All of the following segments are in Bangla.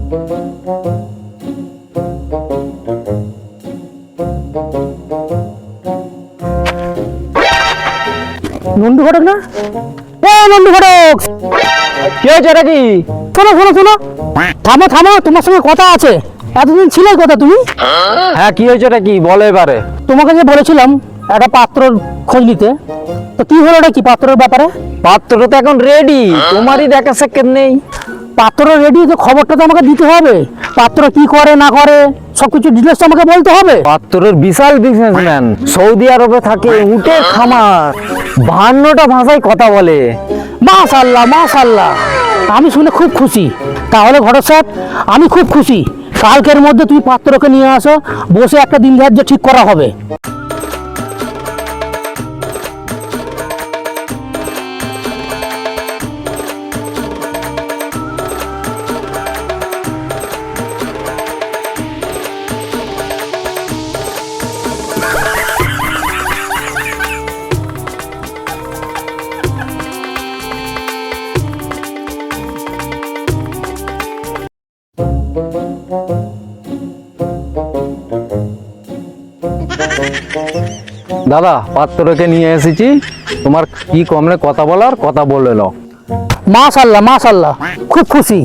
নন্দু ঘটক না? ও নন্দু ঘটক, কি হয়েছে এটা কি? শোনো শোনো শোনো, থামো থামো, তোমার সঙ্গে কথা আছে। এতদিন ছিলে কথা তুমি? হ্যাঁ, কি হয়েছে এটা কি বলো এবারে। তোমাকে যে বলেছিলাম একটা পাত্রর খোঁজ নিতে, তো কি হলো এটা, কি পাত্রের ব্যাপারে? পাত্র তো এখন রেডি, তোমারই দেখা সেকেন্ড নেই। পাত্র রেডি, তো খবরটা তো আমাকে দিতে হবে। পাত্র কি করে না করে সবকিছু ডিটেলস আমাকে বলতে হবে। পাত্রের বিশাল বিজনেসম্যান, সৌদি আরবে থাকে, উটের খামার, 52টা ভাষায় কথা বলে। মাশাআল্লাহ মাশাআল্লাহ, আমি শুনে খুব খুশি। তাহলে ঘটক সাহেব, আমি খুব খুশি। কালকের মধ্যে তুমি পাত্রকে নিয়ে আসো, বসে একটা দিন ধার্য ঠিক করা হবে। দাদা, পাত্রকে নিয়ে এসেছি, তোমার কি কমনে কথা বলার কথা বলে নাও। মাশাআল্লাহ মাশাআল্লাহ, খুব খুশি।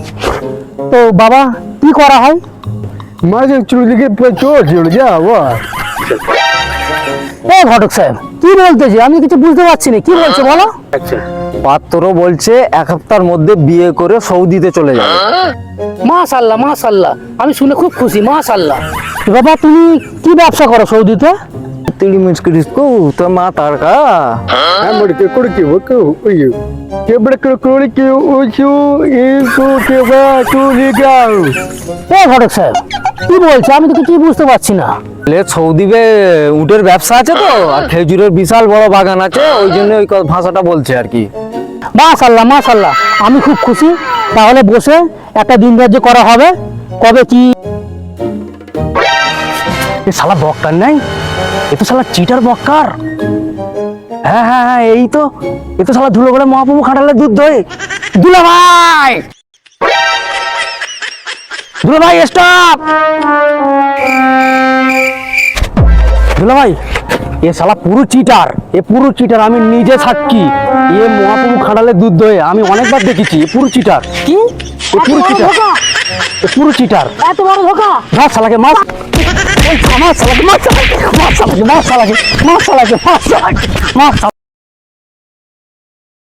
তো বাবা, কি করা হয়? ও ঘটক সাহেব, কি বলতেছি আমি কিছু বুঝতে পারছি না, কি বলছে বলো। পাত্র বলছে 1 সপ্তাহের মধ্যে বিয়ে করে সৌদিতে চলে যাবে। মাশাআল্লাহ মাশাআল্লাহ, আমি শুনে খুব খুশি। মাশাআল্লাহ। বাবা, তুমি কি ব্যবসা করো সৌদিতে? তিড়ি মিচকিরিসকো তো মা তারকা। ও ঘটক সাহেব, কি বলছে আমি তো কিছু বুঝতে পারছি না। সৌদিতে উটের ব্যবসা আছে তো, আর খেজুরের বিশাল বড় বাগান আছে, ওই জন্য ওই ভাষাটা বলছে আর কি। মাশাআল্লাহ মাশাআল্লাহ, আমি খুব খুশি। তাহলে বসে একটা দিন ধার্য করা হবে। কবে কি? এ শালা বক্কার নাই, এ তো শালা চিটার বক্কার। হ্যাঁ হ্যাঁ হ্যাঁ, এই তো, এ তো শালা ধুলো করে মহাপ্রভু খাটালে দুধ দই। দুলা ভাই, দুলা ভাই স্টপ। দুলা ভাই, এ শালা পুরো চিটার, এ পুরো চিটার, আমি নিজে সাক্ষী। এ মহাপ্রভু খাটালে দুধ দই আমি অনেকবার দেখেছি। এ পুরো চিটার। কি? এ পুরো চিটার, এ পুরো চিটার। এত বড় ধোকা! মার শালাকে, মার। ওই মার শালাকে, মার শালাকে, মার শালাকে, মার শালাকে, মার শালাকে, মার শালাকে, মার শালাকে।